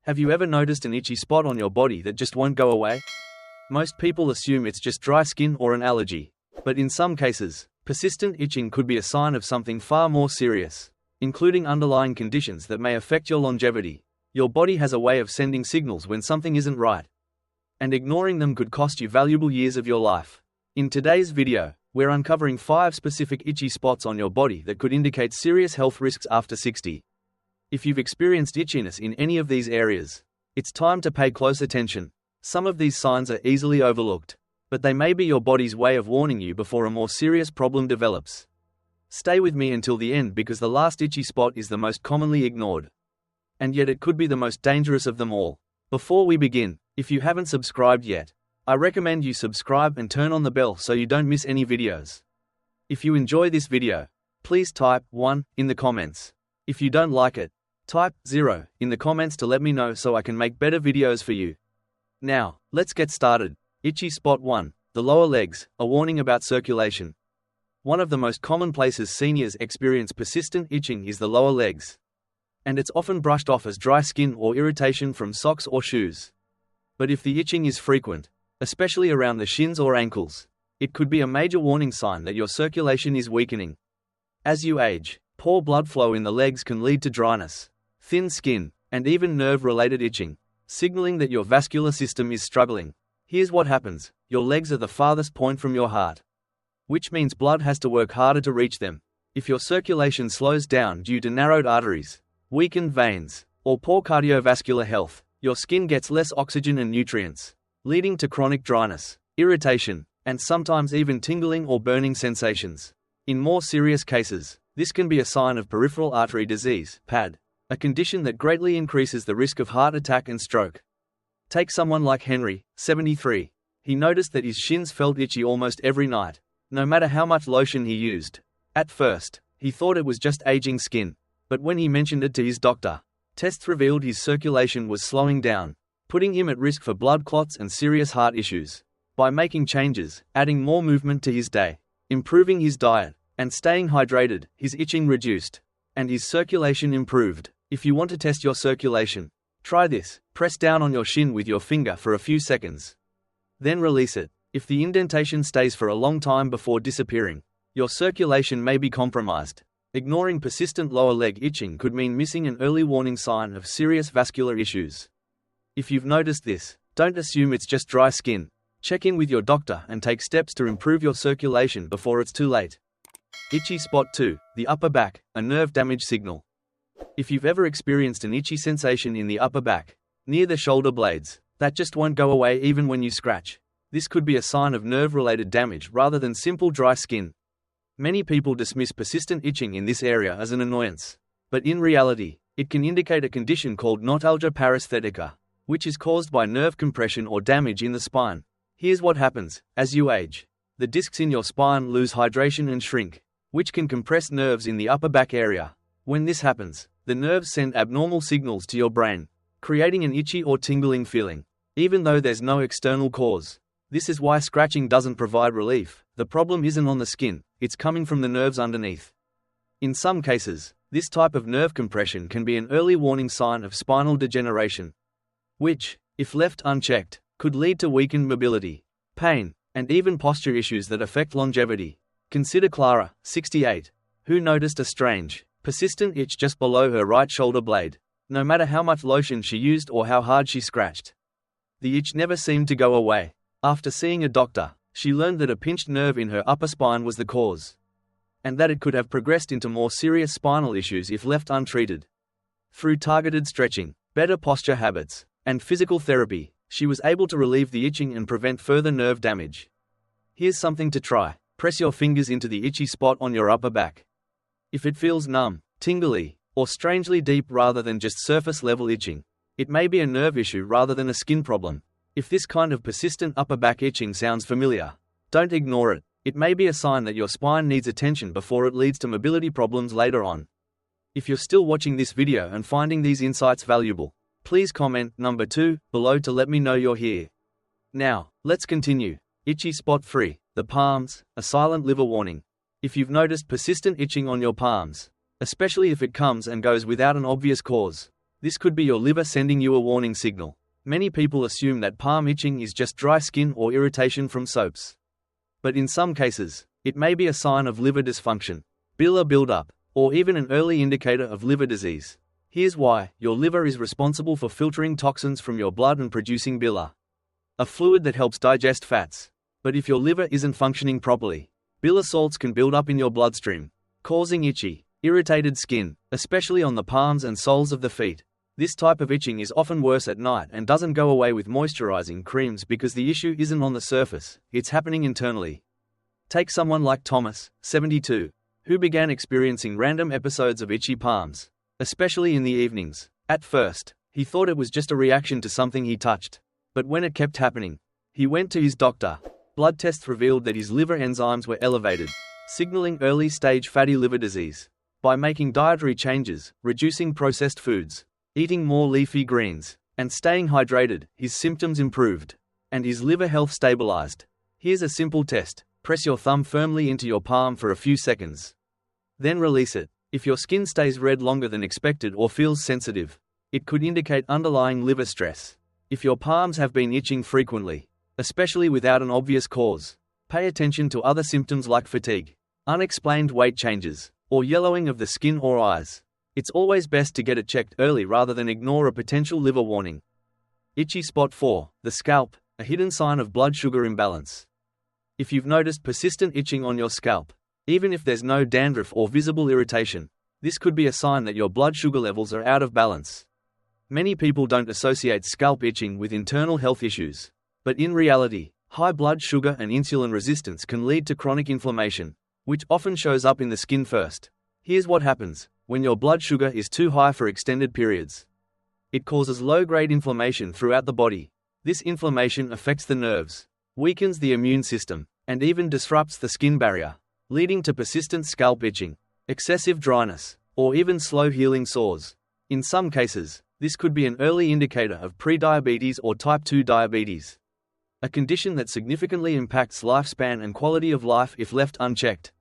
Have you ever noticed an itchy spot on your body that just won't go away? Most people assume it's just dry skin or an allergy. But in some cases, persistent itching could be a sign of something far more serious, including underlying conditions that may affect your longevity. Your body has a way of sending signals when something isn't right, and ignoring them could cost you valuable years of your life. In today's video, we're uncovering 5 specific itchy spots on your body that could indicate serious health risks after 60. If you've experienced itchiness in any of these areas, it's time to pay close attention. Some of these signs are easily overlooked, but they may be your body's way of warning you before a more serious problem develops. Stay with me until the end because the last itchy spot is the most commonly ignored, and yet it could be the most dangerous of them all. Before we begin, if you haven't subscribed yet, I recommend you subscribe and turn on the bell so you don't miss any videos. If you enjoy this video, please type 1 in the comments. If you don't like it, type 0 in the comments to let me know so I can make better videos for you. Now, let's get started. Itchy spot 1, the lower legs, a warning about circulation. One of the most common places seniors experience persistent itching is the lower legs, and it's often brushed off as dry skin or irritation from socks or shoes. But if the itching is frequent, especially around the shins or ankles, it could be a major warning sign that your circulation is weakening. As you age, poor blood flow in the legs can lead to dryness, thin skin, and even nerve-related itching, signaling that your vascular system is struggling. Here's what happens. Your legs are the farthest point from your heart, which means blood has to work harder to reach them. If your circulation slows down due to narrowed arteries, weakened veins, or poor cardiovascular health, your skin gets less oxygen and nutrients, leading to chronic dryness, irritation, and sometimes even tingling or burning sensations. In more serious cases, this can be a sign of peripheral artery disease, PAD, a condition that greatly increases the risk of heart attack and stroke. Take someone like Henry, 73. He noticed that his shins felt itchy almost every night, no matter how much lotion he used. At first, he thought it was just aging skin, but when he mentioned it to his doctor, tests revealed his circulation was slowing down, putting him at risk for blood clots and serious heart issues. By making changes, adding more movement to his day, improving his diet, and staying hydrated, his itching reduced, and his circulation improved. If you want to test your circulation, try this. Press down on your shin with your finger for a few seconds. Then release it. If the indentation stays for a long time before disappearing, your circulation may be compromised. Ignoring persistent lower leg itching could mean missing an early warning sign of serious vascular issues. If you've noticed this, don't assume it's just dry skin. Check in with your doctor and take steps to improve your circulation before it's too late. Itchy spot 2, the upper back, a nerve damage signal. If you've ever experienced an itchy sensation in the upper back, near the shoulder blades, that just won't go away even when you scratch, this could be a sign of nerve-related damage rather than simple dry skin. Many people dismiss persistent itching in this area as an annoyance, but in reality, it can indicate a condition called notalgia paresthetica, which is caused by nerve compression or damage in the spine. Here's what happens. As you age, the discs in your spine lose hydration and shrink, which can compress nerves in the upper back area. When this happens, the nerves send abnormal signals to your brain, creating an itchy or tingling feeling, even though there's no external cause. This is why scratching doesn't provide relief. The problem isn't on the skin, it's coming from the nerves underneath. In some cases, this type of nerve compression can be an early warning sign of spinal degeneration, which, if left unchecked, could lead to weakened mobility, pain, and even posture issues that affect longevity. Consider Clara, 68, who noticed a strange, persistent itch just below her right shoulder blade, no matter how much lotion she used or how hard she scratched. The itch never seemed to go away. After seeing a doctor, she learned that a pinched nerve in her upper spine was the cause, and that it could have progressed into more serious spinal issues if left untreated. Through targeted stretching, better posture habits, and physical therapy, she was able to relieve the itching and prevent further nerve damage. Here's something to try. Press your fingers into the itchy spot on your upper back. If it feels numb, tingly, or strangely deep rather than just surface-level itching, it may be a nerve issue rather than a skin problem. If this kind of persistent upper back itching sounds familiar, don't ignore it. It may be a sign that your spine needs attention before it leads to mobility problems later on. If you're still watching this video and finding these insights valuable, please comment number 2 below to let me know you're here. Now, let's continue. Itchy spot 3, the palms, a silent liver warning. If you've noticed persistent itching on your palms, especially if it comes and goes without an obvious cause, This could be your liver sending you a warning signal. Many people assume that palm itching is just dry skin or irritation from soaps. But in some cases, it may be a sign of liver dysfunction, bile buildup, or even an early indicator of liver disease. Here's why: your liver is responsible for filtering toxins from your blood and producing bile, a fluid that helps digest fats. But if your liver isn't functioning properly, bile salts can build up in your bloodstream, causing itchy, irritated skin, especially on the palms and soles of the feet. This type of itching is often worse at night and doesn't go away with moisturizing creams because the issue isn't on the surface, it's happening internally. Take someone like Thomas, 72, who began experiencing random episodes of itchy palms, especially in the evenings. At first, he thought it was just a reaction to something he touched. But when it kept happening, he went to his doctor. Blood tests revealed that his liver enzymes were elevated, signaling early-stage fatty liver disease. By making dietary changes, reducing processed foods, eating more leafy greens, and staying hydrated, his symptoms improved, and his liver health stabilized. Here's a simple test. Press your thumb firmly into your palm for a few seconds. Then release it. If your skin stays red longer than expected or feels sensitive, it could indicate underlying liver stress. If your palms have been itching frequently, especially without an obvious cause, pay attention to other symptoms like fatigue, unexplained weight changes, or yellowing of the skin or eyes. It's always best to get it checked early rather than ignore a potential liver warning. Itchy spot 4. The scalp, a hidden sign of blood sugar imbalance. If you've noticed persistent itching on your scalp, even if there's no dandruff or visible irritation, this could be a sign that your blood sugar levels are out of balance. Many people don't associate scalp itching with internal health issues, but in reality, high blood sugar and insulin resistance can lead to chronic inflammation, which often shows up in the skin first. Here's what happens when your blood sugar is too high for extended periods. It causes low-grade inflammation throughout the body. This inflammation affects the nerves, weakens the immune system, and even disrupts the skin barrier, leading to persistent scalp itching, excessive dryness, or even slow-healing sores. In some cases, this could be an early indicator of prediabetes or type 2 diabetes, a condition that significantly impacts lifespan and quality of life if left unchecked.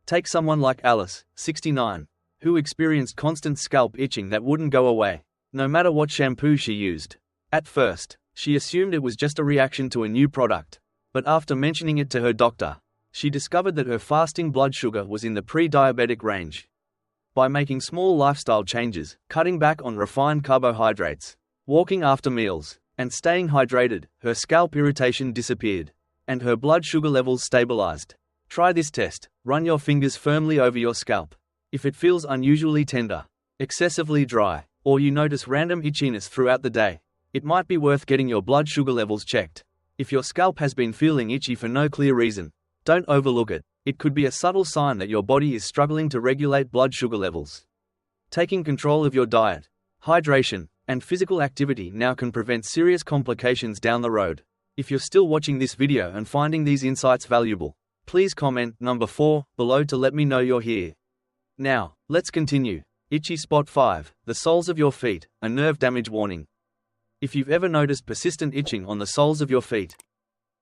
Take someone like Alice, 69, who experienced constant scalp itching that wouldn't go away, no matter what shampoo she used. At first, she assumed it was just a reaction to a new product, but after mentioning it to her doctor, she discovered that her fasting blood sugar was in the pre-diabetic range. By making small lifestyle changes, cutting back on refined carbohydrates, walking after meals, and staying hydrated, her scalp irritation disappeared, and her blood sugar levels stabilized. Try this test. Run your fingers firmly over your scalp. If it feels unusually tender, excessively dry, or you notice random itchiness throughout the day, it might be worth getting your blood sugar levels checked. If your scalp has been feeling itchy for no clear reason, don't overlook it. It could be a subtle sign that your body is struggling to regulate blood sugar levels. Taking control of your diet, hydration, and physical activity now can prevent serious complications down the road. If you're still watching this video and finding these insights valuable, please comment number 4 below to let me know you're here. Now, let's continue. Itchy spot 5. The soles of your feet, a nerve damage warning. If you've ever noticed persistent itching on the soles of your feet,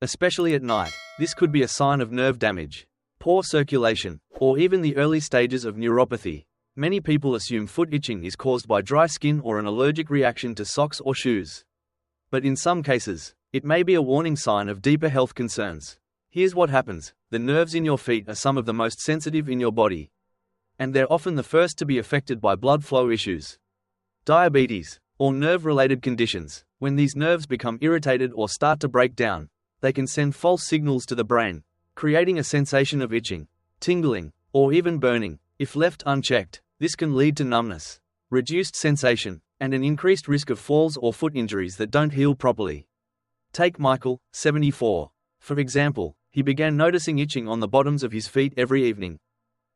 especially at night, this could be a sign of nerve damage, poor circulation, or even the early stages of neuropathy. Many people assume foot itching is caused by dry skin or an allergic reaction to socks or shoes. But in some cases, it may be a warning sign of deeper health concerns. Here's what happens. The nerves in your feet are some of the most sensitive in your body, and they're often the first to be affected by blood flow issues, diabetes, or nerve-related conditions. When these nerves become irritated or start to break down, they can send false signals to the brain, creating a sensation of itching, tingling, or even burning. If left unchecked, this can lead to numbness, reduced sensation, and an increased risk of falls or foot injuries that don't heal properly. Take Michael, 74. For example, he began noticing itching on the bottoms of his feet every evening,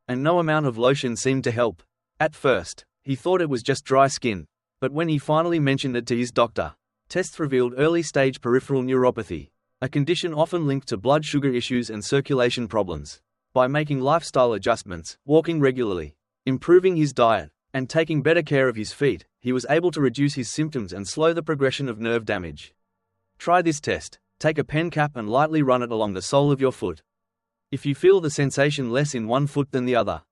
and no amount of lotion seemed to help. At first, he thought it was just dry skin, but when he finally mentioned it to his doctor, tests revealed early-stage peripheral neuropathy, a condition often linked to blood sugar issues and circulation problems. By making lifestyle adjustments, walking regularly, improving his diet, and taking better care of his feet, he was able to reduce his symptoms and slow the progression of nerve damage. Try this test. Take a pen cap and lightly run it along the sole of your foot. If you feel the sensation less in one foot than the other,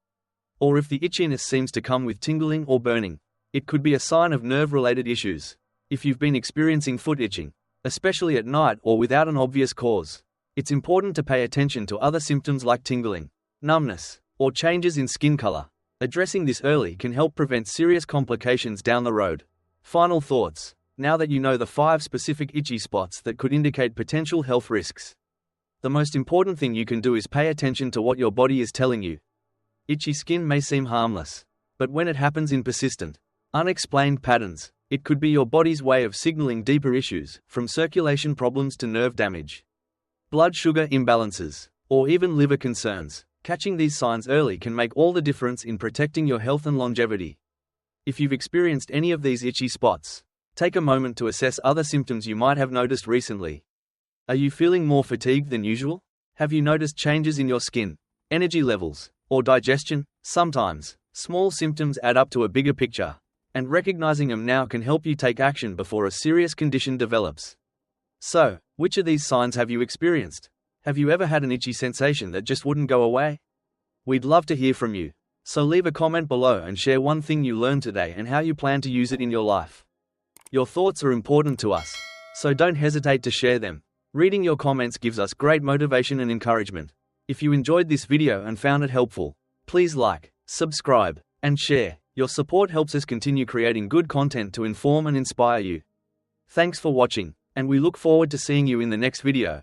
or if the itchiness seems to come with tingling or burning, It could be a sign of nerve-related issues. If you've been experiencing foot itching, especially at night or without an obvious cause, it's important to pay attention to other symptoms like tingling, numbness, or changes in skin color. Addressing this early can help prevent serious complications down the road. Final thoughts. Now that you know the 5 specific itchy spots that could indicate potential health risks, the most important thing you can do is pay attention to what your body is telling you. Itchy skin may seem harmless, but when it happens in persistent, unexplained patterns, it could be your body's way of signaling deeper issues, from circulation problems to nerve damage, blood sugar imbalances, or even liver concerns. Catching these signs early can make all the difference in protecting your health and longevity. If you've experienced any of these itchy spots, take a moment to assess other symptoms you might have noticed recently. Are you feeling more fatigued than usual? Have you noticed changes in your skin, energy levels, or digestion? Sometimes, small symptoms add up to a bigger picture, and recognizing them now can help you take action before a serious condition develops. So, which of these signs have you experienced? Have you ever had an itchy sensation that just wouldn't go away? We'd love to hear from you, so leave a comment below and share one thing you learned today and how you plan to use it in your life. Your thoughts are important to us, so don't hesitate to share them. Reading your comments gives us great motivation and encouragement. If you enjoyed this video and found it helpful, please like, subscribe, and share. Your support helps us continue creating good content to inform and inspire you. Thanks for watching, and we look forward to seeing you in the next video.